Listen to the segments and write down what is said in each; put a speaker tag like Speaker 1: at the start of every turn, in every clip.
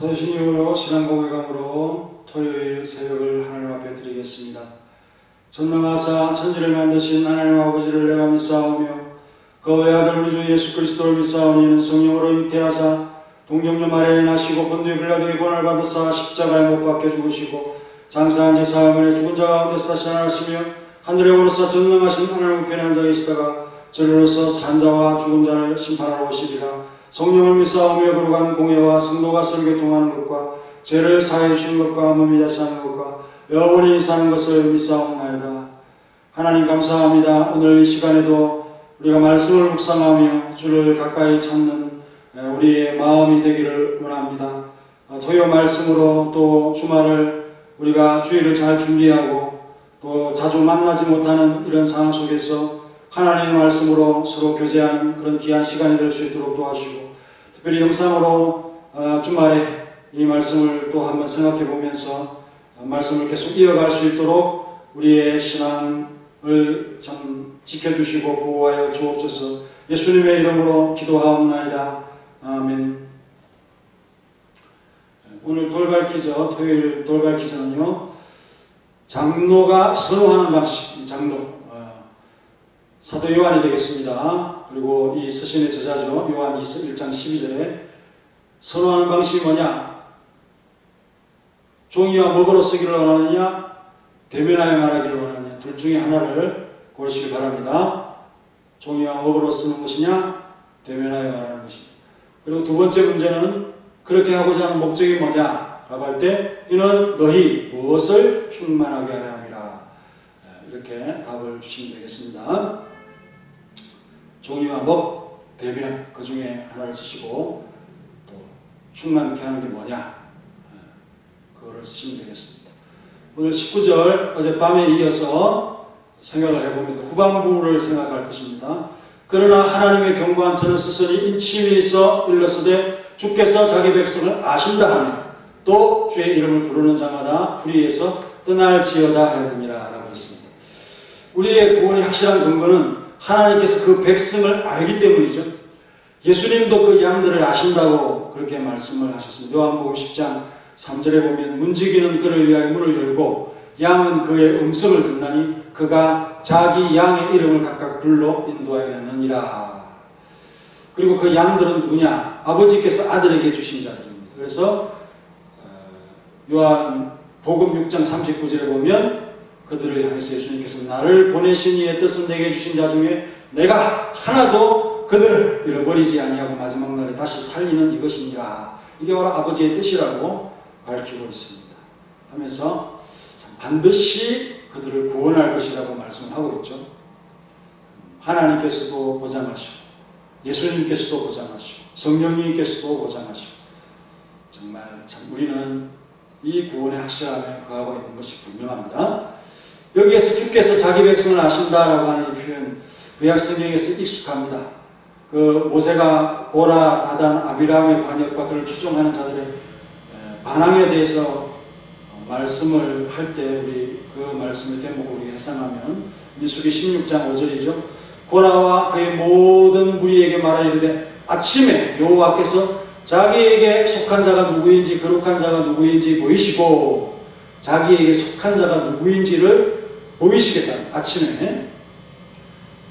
Speaker 1: 서신 이후로 신앙고백함으로 토요일 새벽을 하나님 앞에 드리겠습니다. 전능하사 천지를 만드신 하나님 아버지를 내가 믿사오며 그 외아들 우리 주 예수 그리스도를 믿사오니 이는 성령으로 잉태하사 동정녀 마리아에 나시고 본디오 빌라도의 고난을 받으사 십자가에 못 박혀 죽으시고 장사한 지 사흘 만에 죽은 자 가운데서 다시 살아나시며 하늘에 오르사 전능하신 하나님 우편에 앉아 계시다가 저리로서 산 자와 죽은 자를 심판하러 오시리라. 성령을 믿사오며 거룩한 공예와 성도가 서로 교통하는 것과 죄를 사해 주시는 것과 몸이 다시 사는 것과 영원히 사는 것을 믿사옵나이다. 하나님 감사합니다. 오늘 이 시간에도 우리가 말씀을 묵상하며 주를 가까이 찾는 우리의 마음이 되기를 원합니다. 토요 말씀으로 또 주말을 우리가 주일을 잘 준비하고 또 자주 만나지 못하는 이런 상황 속에서 하나님의 말씀으로 서로 교제하는 그런 귀한 시간이 될 수 있도록 도와주시고, 특별히 영상으로 주말에 이 말씀을 또 한번 생각해 보면서 말씀을 계속 이어갈 수 있도록 우리의 신앙을 참 지켜주시고 보호하여 주옵소서. 예수님의 이름으로 기도하옵나이다. 아멘. 오늘 돌발퀴즈, 토요일 돌발퀴즈는요, 장로가 선호하는 방식, 장로. 사도 요한이 되겠습니다. 그리고 이 서신의 저자죠. 요한 1장 12절에 선호하는 방식이 뭐냐? 종이와 먹으로 쓰기를 원하느냐? 대면하여 말하기를 원하느냐? 둘 중에 하나를 고르시길 바랍니다. 종이와 먹으로 쓰는 것이냐? 대면하여 말하는 것이냐? 그리고 두 번째 문제는 그렇게 하고자 하는 목적이 뭐냐? 라고 할 때 이는 너희 무엇을 충만하게 하려 함이라. 이렇게 답을 주시면 되겠습니다. 종이와 먹, 대면 그 중에 하나를 쓰시고 또 충만케 하는 게 뭐냐? 그거를 쓰시면 되겠습니다. 오늘 19절 어젯밤에 이어서 생각을 해봅니다. 후반부를 생각할 것입니다. 그러나 하나님의 경고한 터는 스스로 인침이 있어 일렀으되 주께서 자기 백성을 아신다 하며 또 주의 이름을 부르는 자마다 불의에서 떠날지어다 하였느니라 라고 했습니다. 우리의 구원의 확실한 근거는 하나님께서 그 백성을 알기 때문이죠. 예수님도 그 양들을 아신다고 그렇게 말씀을 하셨습니다. 요한복음 10장 3절에 보면 문지기는 그를 위하여 문을 열고 양은 그의 음성을 듣나니 그가 자기 양의 이름을 각각 불러 인도하여 내느니라. 그리고 그 양들은 누구냐? 아버지께서 아들에게 주신 자들입니다. 그래서 요한복음 6장 39절에 보면 그들을 향해서 예수님께서 나를 보내신 이의 뜻은 내게 주신 자 중에 내가 하나도 그들을 잃어버리지 아니하고 마지막 날에 다시 살리는 이것이니라. 이게 바로 아버지의 뜻이라고 밝히고 있습니다. 하면서 반드시 그들을 구원할 것이라고 말씀을 하고 있죠. 하나님께서도 보장하시고 예수님께서도 보장하시고 성령님께서도 보장하시고 정말 참 우리는 이 구원의 확실함에 거하고 있는 것이 분명합니다. 여기에서 주께서 자기 백성을 아신다라고 하는 이 표현 구약 성경에서 익숙합니다. 그 모세가 고라, 다단, 아비람의 반역과 그를 추종하는 자들의 반항에 대해서 말씀을 할 때 우리 그 말씀의 대목을 우리가 해석하면 민수기 16장 5절이죠. 고라와 그의 모든 무리에게 말하 이르되 아침에 여호와께서 자기에게 속한 자가 누구인지 거룩한 자가 누구인지 보이시고 자기에게 속한 자가 누구인지를 보이시겠다. 아침에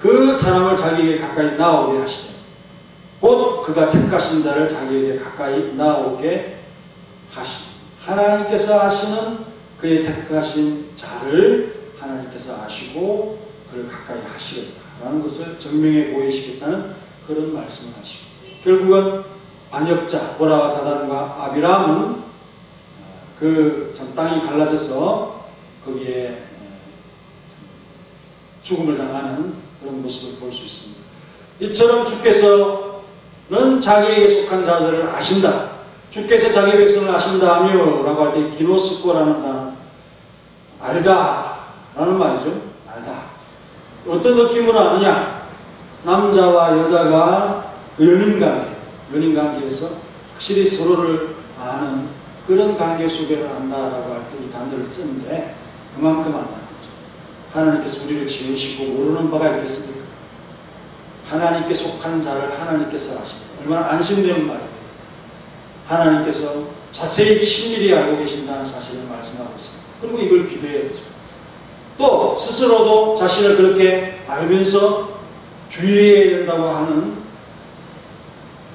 Speaker 1: 그 사람을 자기에게 가까이 나오게 하시되 곧 그가 택하신 자를 자기에게 가까이 나오게 하시니 하나님께서 아시는 그의 택하신 자를 하나님께서 아시고 그를 가까이 하시겠다라는 것을 증명해 보이시겠다는 그런 말씀을 하시고 결국은 반역자 고라와 다단과 아비람은 그 전 땅이 갈라져서 거기에 죽음을 당하는 그런 모습을 볼 수 있습니다. 이처럼 주께서는 자기에게 속한 자들을 아신다. 주께서 자기 백성을 아신다며 라고 할 때 기노스코라는 단어 알다 라는 말이죠. 알다. 어떤 느낌으로 아느냐? 남자와 여자가 그 연인관계에서 확실히 서로를 아는 그런 관계 속에 안다라고 할 때 이 단어를 쓰는데 그만큼 안다는 거죠. 하나님께서 우리를 지으시고 모르는 바가 있겠습니까? 하나님께 속한 자를 하나님께서 아십니다. 얼마나 안심되는 말이에요. 하나님께서 자세히 친밀히 알고 계신다는 사실을 말씀하고 있습니다. 그리고 이걸 비도해야죠. 또 스스로도 자신을 그렇게 알면서 주의해야 된다고 하는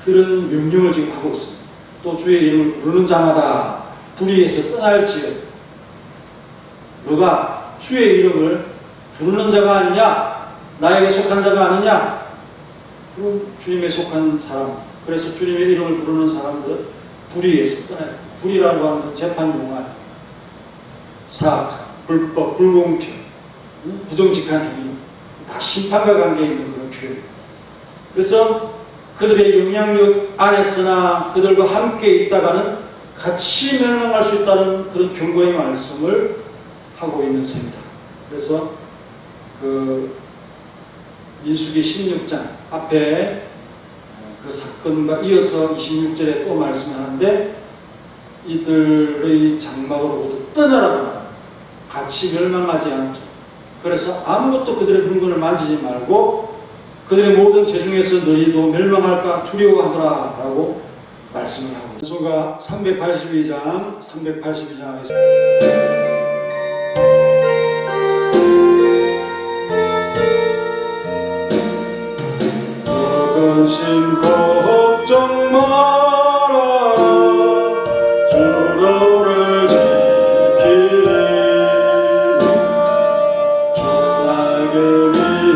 Speaker 1: 그런 명령을 지금 하고 있습니다. 또 주의 이름을 부르는 자마다 불의에서 떠날지어다. 너가 주의 이름을 부르는 자가 아니냐? 나에게 속한 자가 아니냐? 주님에 속한 사람. 그래서 주님의 이름을 부르는 사람들 불의에서 떠나요. 불의라고 하는 건 재판 용어, 사악, 불법, 불공평, 부정직한 행위, 다 심판과 관계 있는 그런 표현입니다. 그래서 그들의 영향력 안에서나 그들과 함께 있다가는 같이 멸망할 수 있다는 그런 경고의 말씀을 하고 있는 셈입니다. 그래서 그 민수기 16장 앞에 그 사건과 이어서 26절에 또 말씀하는데 이들의 장막으로부터 떠나라고 말합니다. 같이 멸망하지 않도록. 그래서 아무것도 그들의 물건을 만지지 말고 그들의 모든 재중에서 너희도 멸망할까 두려워하더라 라고 말씀을 하고 있습니다. 소가 382장에서 근심 걱정 마라 주 너를 지키리 주 날개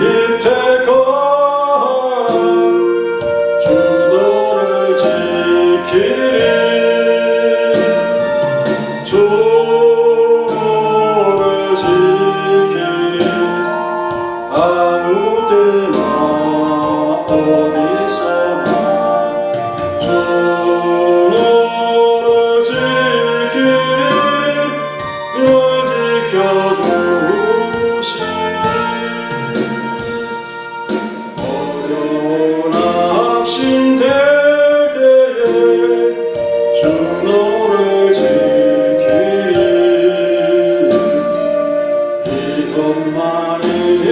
Speaker 1: 밑에 거하라 주 너를 지키리 주 너를 지키리 아무 때나 어디서나 주 너를 지키리 널 지켜주시리 어려운 합심될 때에 주 너를 지키리 이것만을 당할 때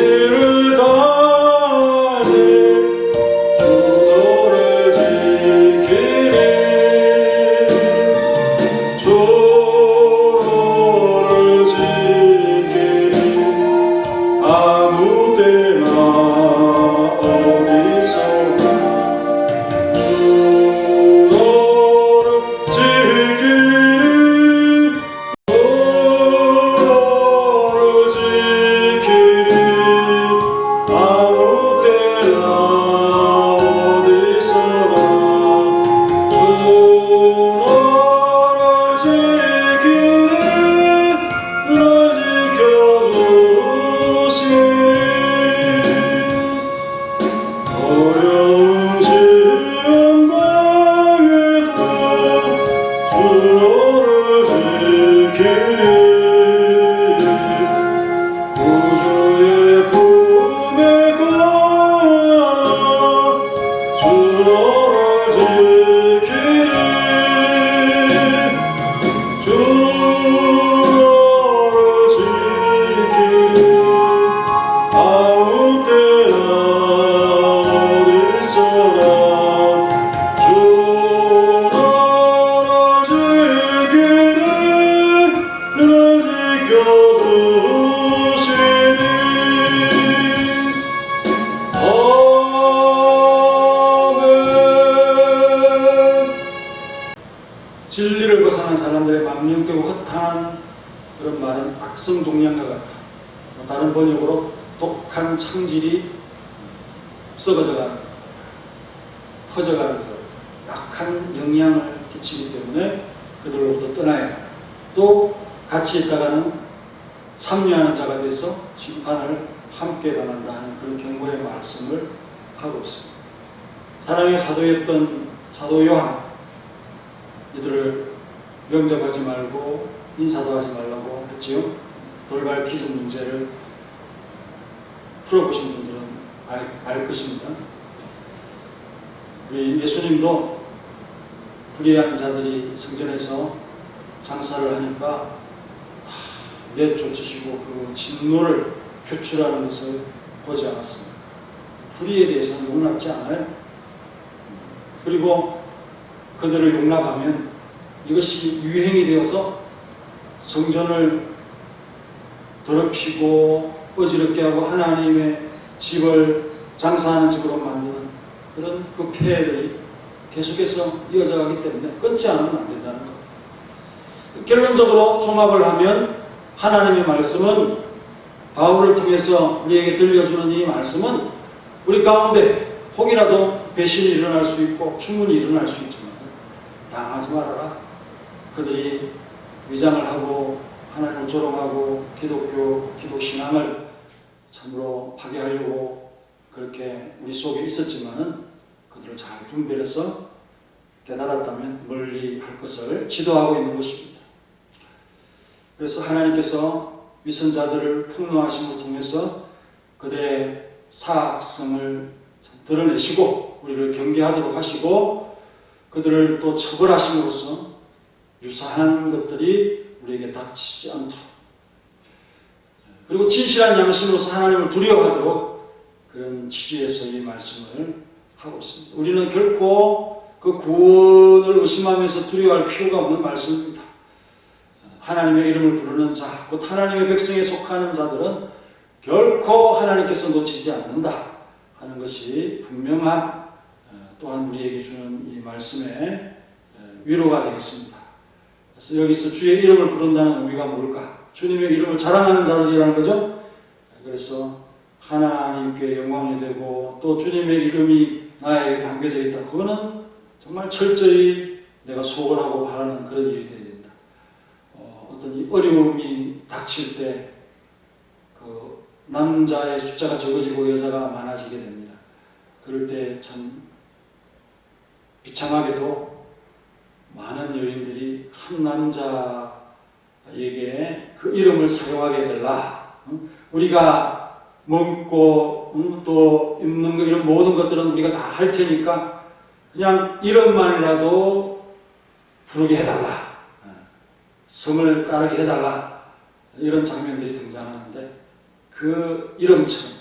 Speaker 1: 진리를 벗어난 사람들의 망령되고 허탄 그런 말은 악성 종량과 같다. 다른 번역으로 독한 창질이 썩어져가는, 퍼져가는 약한 영향을 끼치기 때문에 그들로부터 떠나야 한다. 또 같이 있다가는 참여하는 자가 돼서 심판을 함께 당한다 하는 그런 경고의 말씀을 하고 있습니다. 사랑의 사도였던 사도 요한, 이들을 영접하지 말고 인사도 하지 말라고 했지요. 돌발 퀴즈 문제를 풀어보신 분들은 알 것입니다. 우리 예수님도 불의한 자들이 성전에서 장사를 하니까 내쫓으시고 그 진노를 표출하는 것을 보지 않았습니다. 불의에 대해서는 용납지 않아요. 그리고 그들을 용납하면 이것이 유행이 되어서 성전을 더럽히고 어지럽게 하고 하나님의 집을 장사하는 집으로 만드는 그런 그 폐해들이 계속해서 이어져 가기 때문에 끊지 않으면 안 된다는 것. 결론적으로 종합을 하면 하나님의 말씀은, 바울을 통해서 우리에게 들려주는 이 말씀은 우리 가운데 혹이라도 배신이 일어날 수 있고 충분히 일어날 수 있지만 당하지 말아라. 그들이 위장을 하고 하나님을 조롱하고 기독 신앙을 참으로 파괴하려고 그렇게 우리 속에 있었지만은 그들을 잘 분별해서 깨달았다면 멀리 할 것을 지도하고 있는 것입니다. 그래서 하나님께서 위선자들을 폭로하심을 통해서 그들의 사악성을 드러내시고 우리를 경계하도록 하시고 그들을 또 처벌하심으로써 유사한 것들이 우리에게 닥치지 않도록, 그리고 진실한 양심으로서 하나님을 두려워하도록 그런 취지에서 이 말씀을 하고 있습니다. 우리는 결코 그 구원을 의심하면서 두려워할 필요가 없는 말씀입니다. 하나님의 이름을 부르는 자, 곧 하나님의 백성에 속하는 자들은 결코 하나님께서 놓치지 않는다 하는 것이 분명한, 또한 우리에게 주는 이 말씀의 위로가 되겠습니다. 그래서 여기서 주의 이름을 부른다는 의미가 뭘까? 주님의 이름을 자랑하는 자들이라는 거죠. 그래서 하나님께 영광이 되고 또 주님의 이름이 나에게 담겨져 있다. 그거는 정말 철저히 내가 소원하고 바라는 그런 일이 되어야 된다. 어떤 이 어려움이 닥칠 때 그 남자의 숫자가 적어지고 여자가 많아지게 됩니다. 그럴 때 참 비참하게도 많은 여인들이 한 남자에게 그 이름을 사용하게 될라. 우리가 먹고 또 입는 거 이런 모든 것들은 우리가 다 할 테니까 그냥 이름만이라도 부르게 해달라. 성을 따르게 해달라. 이런 장면들이 등장하는데 그 이름처럼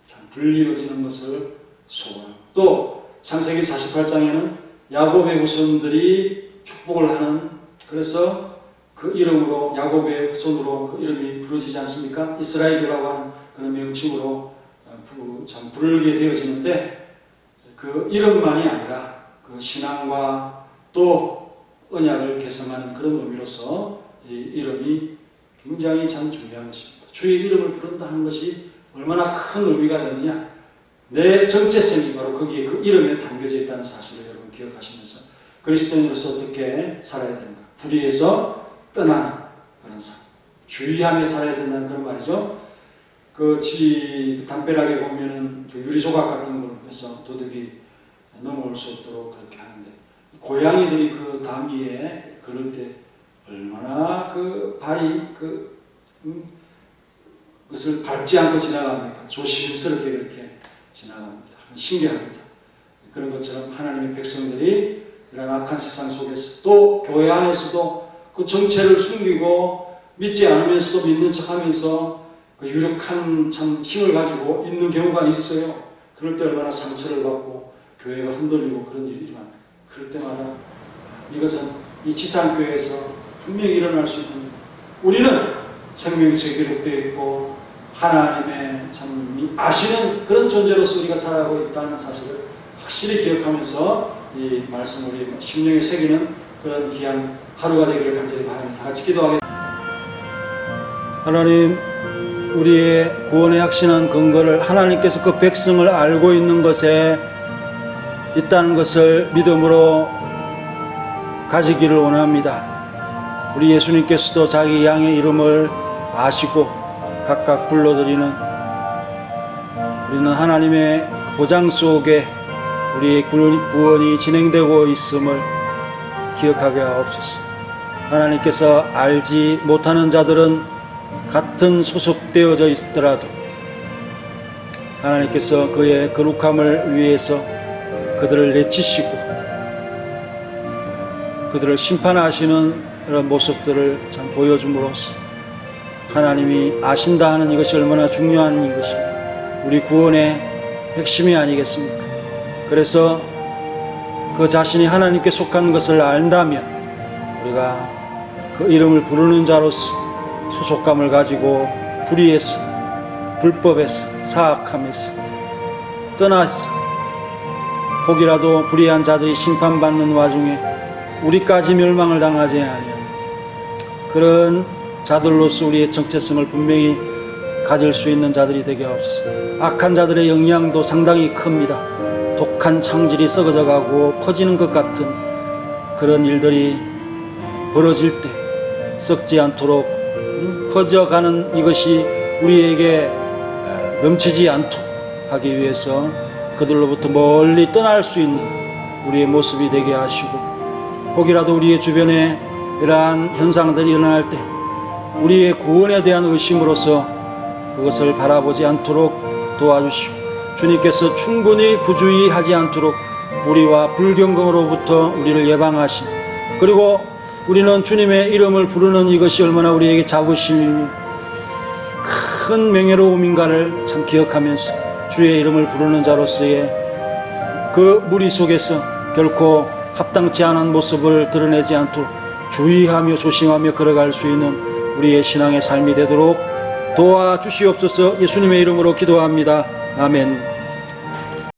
Speaker 1: 참 불리어지는 것을 소원하고, 또 창세기 48장에는 야곱의 후손들이 축복을 하는, 그래서 그 이름으로 야곱의 후손으로 그 이름이 부르지지 않습니까? 이스라엘이라고 하는 그런 명칭으로 참 부르게 되어지는데 그 이름만이 아니라 그 신앙과 또 언약을 개성하는 그런 의미로서 이 이름이 굉장히 참 중요한 것입니다. 주의 이름을 부른다 하는 것이 얼마나 큰 의미가 되느냐, 내 정체성이 바로 거기에 그 이름에 담겨져 있다는 사실을 여러분 기억하시면서 그리스도인으로서 어떻게 살아야 되는가, 불의에서 떠나는 그런 삶, 주의하며 살아야 된다는 그런 말이죠. 그 담벼락에 보면은 그 유리조각 같은 걸 해서 도둑이 넘어올 수 없도록 그렇게 하는데, 고양이들이 그 담 위에 걸을 때 얼마나 그 발이 그것을 밟지 않고 지나갑니까? 조심스럽게 그렇게 지나갑니다. 신기합니다. 그런 것처럼 하나님의 백성들이 이런 악한 세상 속에서 또 교회 안에서도 그 정체를 숨기고 믿지 않으면서도 믿는 척하면서 그 유력한 참 힘을 가지고 있는 경우가 있어요. 그럴 때 얼마나 상처를 받고 교회가 흔들리고 그런 일이 일어납니다. 그럴 때마다 이것은 이 지상교회에서 분명히 일어날 수 있는, 우리는 생명책에 기록되어 있고 하나님의 참 아시는 그런 존재로서 우리가 살아가고 있다는 사실을 확실히 기억하면서 이 말씀을 우리 심령에 새기는 그런 귀한 하루가 되기를 간절히 바랍니다. 다 같이 기도하겠습니다. 하나님, 우리의 구원의 확신한 근거를 하나님께서 그 백성을 알고 있는 것에 있다는 것을 믿음으로 가지기를 원합니다. 우리 예수님께서도 자기 양의 이름을 아시고 각각 불러드리는, 우리는 하나님의 보장 속에 우리의 구원이 진행되고 있음을 기억하게 하옵소서. 하나님께서 알지 못하는 자들은 같은 소속되어져 있더라도 하나님께서 그의 거룩함을 위해서 그들을 내치시고 그들을 심판하시는 그런 모습들을 참 보여줌으로써 하나님이 아신다 하는 이것이 얼마나 중요한 것입니다. 우리 구원의 핵심이 아니겠습니까? 그래서 그 자신이 하나님께 속한 것을 안다면 우리가 그 이름을 부르는 자로서 소속감을 가지고 불의에서, 불법에서, 사악함에서 떠나서 혹이라도 불의한 자들이 심판받는 와중에 우리까지 멸망을 당하지 아니하는 그런 자들로서 우리의 정체성을 분명히 가질 수 있는 자들이 되게 하옵소서. 악한 자들의 영향도 상당히 큽니다. 독한 창질이 썩어져 가고 퍼지는 것 같은 그런 일들이 벌어질 때 썩지 않도록 퍼져가는 이것이 우리에게 넘치지 않도록 하기 위해서 그들로부터 멀리 떠날 수 있는 우리의 모습이 되게 하시고, 혹이라도 우리의 주변에 이러한 현상들이 일어날 때 우리의 구원에 대한 의심으로서 그것을 바라보지 않도록 도와주시고, 주님께서 충분히 부주의하지 않도록 불의와 불경건으로부터 우리를 예방하신, 그리고 우리는 주님의 이름을 부르는 이것이 얼마나 우리에게 자부심이며 큰 명예로움인가를 참 기억하면서 주의 이름을 부르는 자로서의 그 무리 속에서 결코 합당치 않은 모습을 드러내지 않도록 주의하며 조심하며 걸어갈 수 있는 우리의 신앙의 삶이 되도록 도와주시옵소서. 예수님의 이름으로 기도합니다. 아멘.